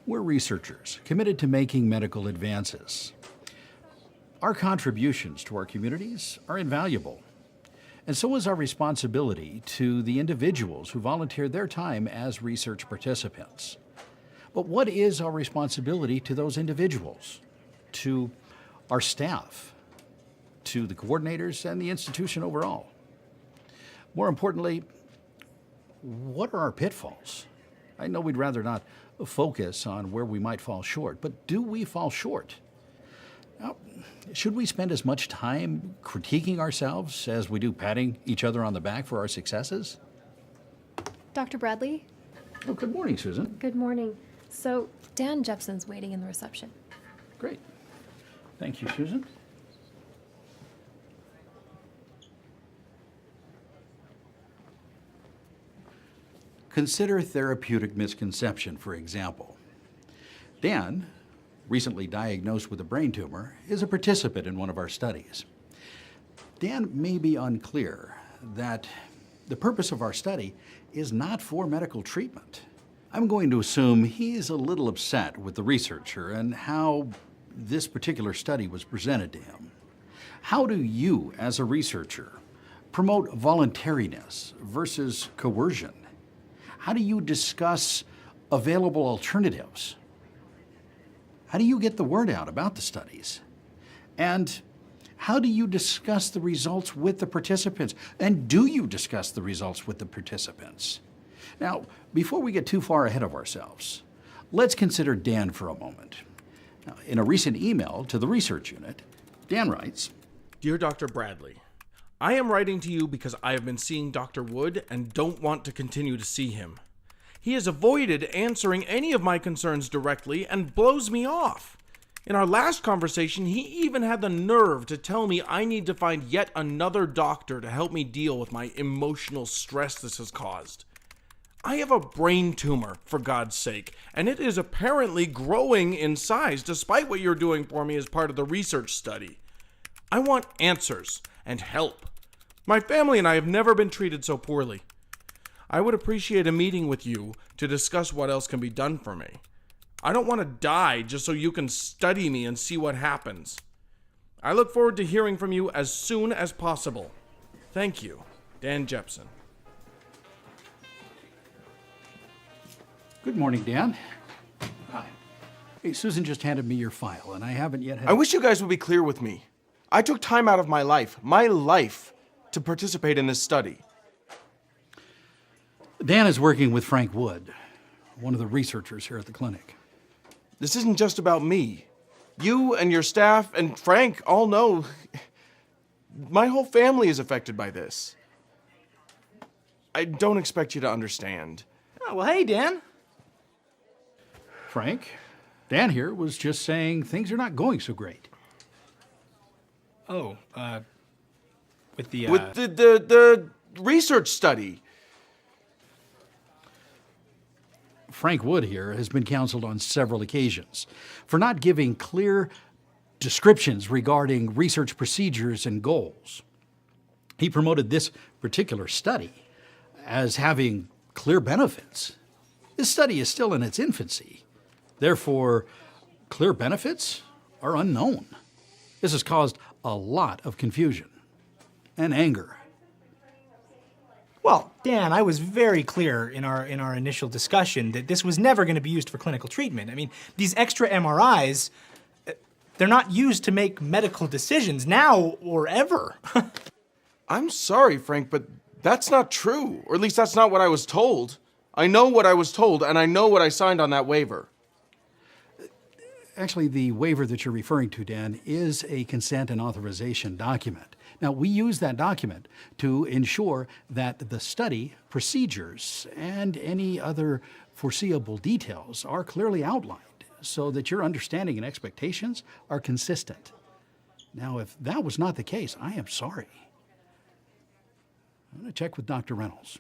We're researchers committed to making medical advances. Our contributions to our communities are invaluable, and so is our responsibility to the individuals who volunteer their time as research participants. But what is our responsibility to those individuals, to our staff, to the coordinators and the institution overall? More importantly, what are our pitfalls? I know we'd rather not focus on where we might fall short, but do we fall short? Now, should we spend as much time critiquing ourselves as we do patting each other on the back for our successes? Dr. Bradley? Oh, good morning, Susan. Good morning. So, Dan Jepson's waiting in the reception. Great. Thank you, Susan. Consider therapeutic misconception, for example. Dan, recently diagnosed with a brain tumor, is a participant in one of our studies. Dan may be unclear that the purpose of our study is not for medical treatment. I'm going to assume he's a little upset with the researcher and how this particular study was presented to him. How do you, as a researcher, promote voluntariness versus coercion? How do you discuss available alternatives? How do you get the word out about the studies? And how do you discuss the results with the participants? And do you discuss the results with the participants? Now, before we get too far ahead of ourselves, let's consider Dan for a moment. Now, in a recent email to the research unit, Dan writes, Dear Dr. Bradley, I am writing to you because I have been seeing Dr. Wood and don't want to continue to see him. He has avoided answering any of my concerns directly and blows me off. In our last conversation, he even had the nerve to tell me I need to find yet another doctor to help me deal with my emotional stress this has caused. I have a brain tumor, for God's sake, and it is apparently growing in size despite what you're doing for me as part of the research study. I want answers and help. My family and I have never been treated so poorly. I would appreciate a meeting with you to discuss what else can be done for me. I don't want to die just so you can study me and see what happens. I look forward to hearing from you as soon as possible. Thank you, Dan Jepson. Good morning, Dan. Hi. Hey, Susan just handed me your file, and I haven't yet had... I wish you guys would be clear with me. I took time out of my life, to participate in this study. Dan is working with Frank Wood, one of the researchers here at the clinic. This isn't just about me. You and your staff and Frank all know my whole family is affected by this. I don't expect you to understand. Oh, well, hey, Dan. Frank, Dan here was just saying things are not going so great. Oh, with the research study. Frank Wood here has been counseled on several occasions for not giving clear descriptions regarding research procedures and goals. He promoted this particular study as having clear benefits. This study is still in its infancy. Therefore, clear benefits are unknown. This has caused a lot of confusion and anger. Well, Dan, I was very clear in our initial discussion that this was never going to be used for clinical treatment. I mean, these extra MRIs, they're not used to make medical decisions now or ever. I'm sorry, Frank, but that's not true. Or at least that's not what I was told. I know what I was told, and I know what I signed on that waiver. Actually, the waiver that you're referring to, Dan, is a consent and authorization document. Now, we use that document to ensure that the study procedures and any other foreseeable details are clearly outlined so that your understanding and expectations are consistent. Now, if that was not the case, I am sorry. I'm going to check with Dr. Reynolds.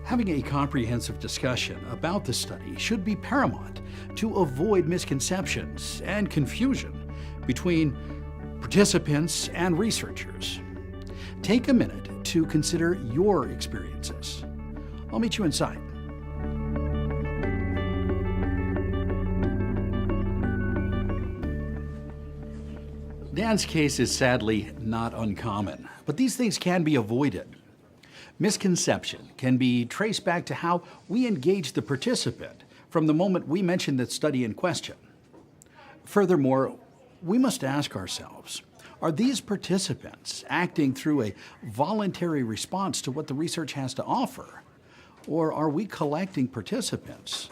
Having a comprehensive discussion about the study should be paramount to avoid misconceptions and confusion between participants, and researchers. Take a minute to consider your experiences. I'll meet you inside. Dan's case is sadly not uncommon, but these things can be avoided. Misconception can be traced back to how we engage the participant from the moment we mention the study in question. Furthermore, we must ask ourselves, are these participants acting through a voluntary response to what the research has to offer? Or are we collecting participants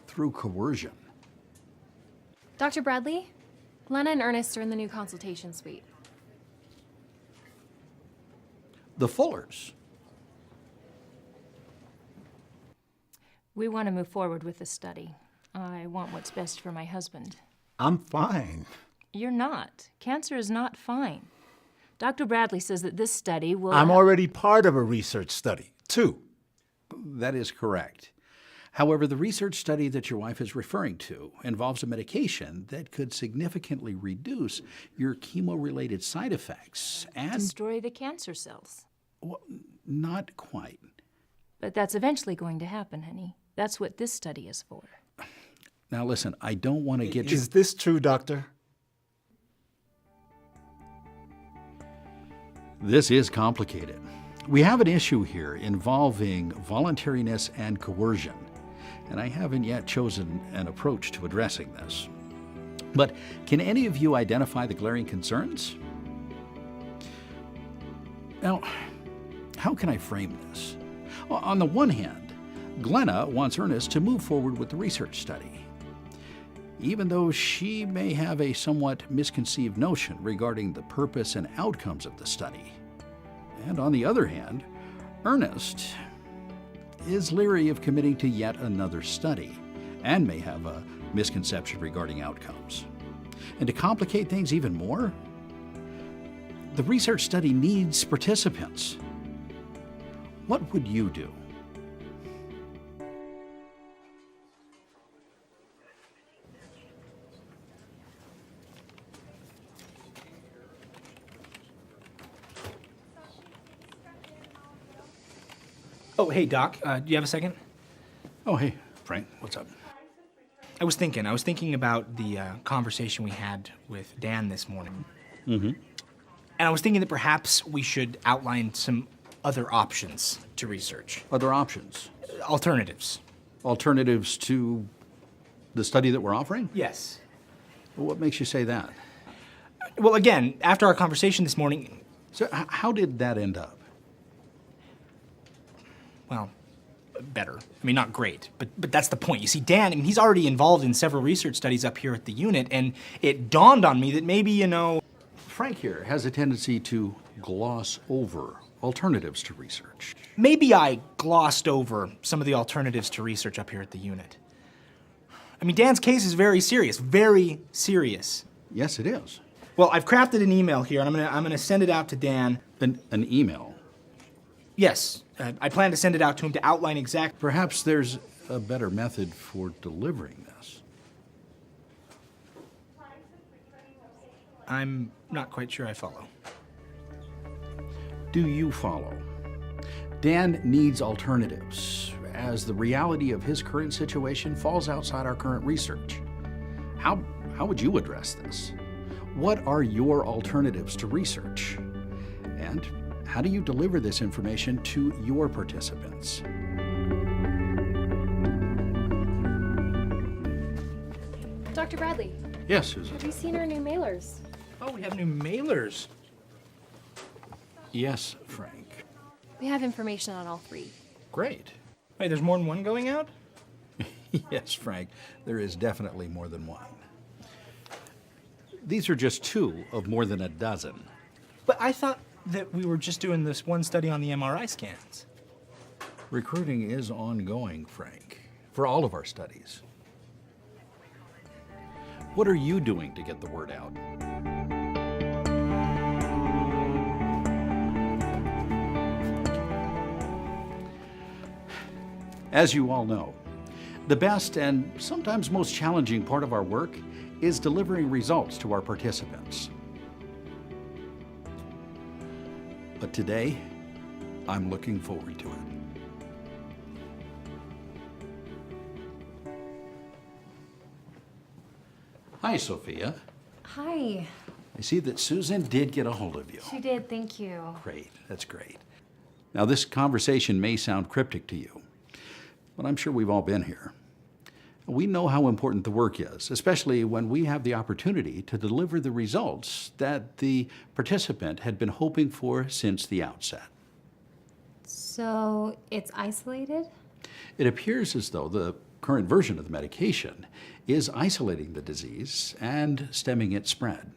through coercion? Dr. Bradley, Glenna and Ernest are in the new consultation suite. The Fullers. We want to move forward with the study. I want what's best for my husband. I'm fine. You're not. Cancer is not fine. Dr. Bradley says that this study will... I'm already part of a research study, too. That is correct. However, the research study that your wife is referring to involves a medication that could significantly reduce your chemo-related side effects and... destroy the cancer cells. Well, not quite. But that's eventually going to happen, honey. That's what this study is for. Now listen, I don't want to get you... Is this true, Doctor? This is complicated. We have an issue here involving voluntariness and coercion, and I haven't yet chosen an approach to addressing this. But can any of you identify the glaring concerns? Now, how can I frame this? On the one hand, Glenna wants Ernest to move forward with the research study, even though she may have a somewhat misconceived notion regarding the purpose and outcomes of the study. And on the other hand, Ernest is leery of committing to yet another study and may have a misconception regarding outcomes. And to complicate things even more, the research study needs participants. What would you do? Oh, hey, Doc. Do you have a second? Oh, hey, Frank, what's up? I was thinking about the conversation we had with Dan this morning. Mm-hmm. And I was thinking that perhaps we should outline some other options to research. Other options? Alternatives. Alternatives to the study that we're offering? Yes. What makes you say that? Well, again, after our conversation this morning, So how did that end up? well, better. I mean, not great, but that's the point. You see, Dan, I mean, he's already involved in several research studies up here at the unit, and it dawned on me that maybe, Frank here has a tendency to gloss over alternatives to research. maybe I glossed over some of the alternatives to research up here at the unit. I mean, Dan's case is very serious, very serious. Yes, it is. Well, I've crafted an email here, and I'm gonna send it out to Dan. An email. Yes, I plan to send it out to him to outline exact. Perhaps there's a better method for delivering this. I'm not quite sure I follow. Do you follow? Dan needs alternatives, as the reality of his current situation falls outside our current research. How would you address this? What are your alternatives to research? And how do you deliver this information to your participants? Dr. Bradley, Yes, Susan. have you seen our new mailers? Oh, we have new mailers. Yes, Frank. We have information on all three. Great. Wait, there's more than one going out? Yes, Frank, there is definitely more than one. These are just two of more than a dozen. But I thought that we were just doing this one study on the MRI scans. Recruiting is ongoing, Frank, for all of our studies. What are you doing to get the word out? As you all know, the best and sometimes most challenging part of our work is delivering results to our participants. But today, I'm looking forward to it. Hi, Sophia. Hi. I see that Susan did get a hold of you. She did, thank you. Great, that's great. Now, this conversation may sound cryptic to you, but I'm sure we've all been here. We know how important the work is, especially when we have the opportunity to deliver the results that the participant had been hoping for since the outset. So it's isolated? It appears as though the current version of the medication is isolating the disease and stemming its spread.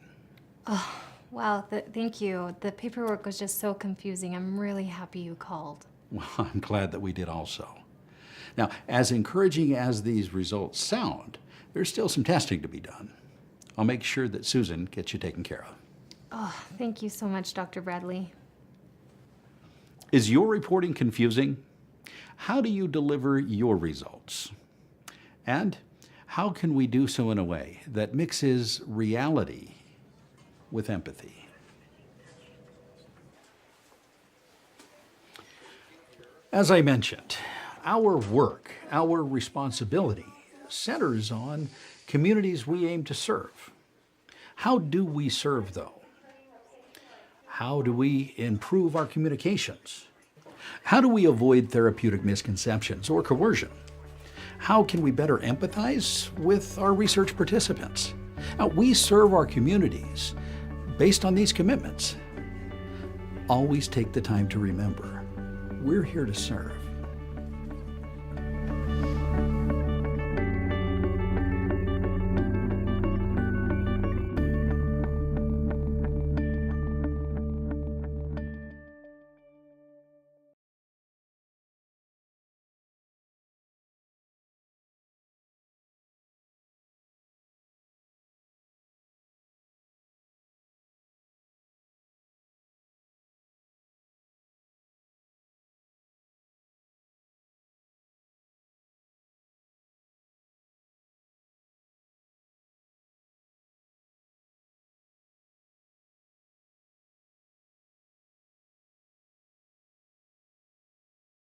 Wow, thank you. The paperwork was just so confusing. I'm really happy you called. Well, I'm glad that we did also. Now, as encouraging as these results sound, there's still some testing to be done. I'll make sure that Susan gets you taken care of. Oh, thank you so much, Dr. Bradley. Is your reporting confusing? How do you deliver your results? And how can we do so in a way that mixes reality with empathy? As I mentioned, our work, our responsibility centers on communities we aim to serve. How do we serve, though? How do we improve our communications? How do we avoid therapeutic misconceptions or coercion? How can we better empathize with our research participants? Now, we serve our communities based on these commitments. Always take the time to remember, we're here to serve.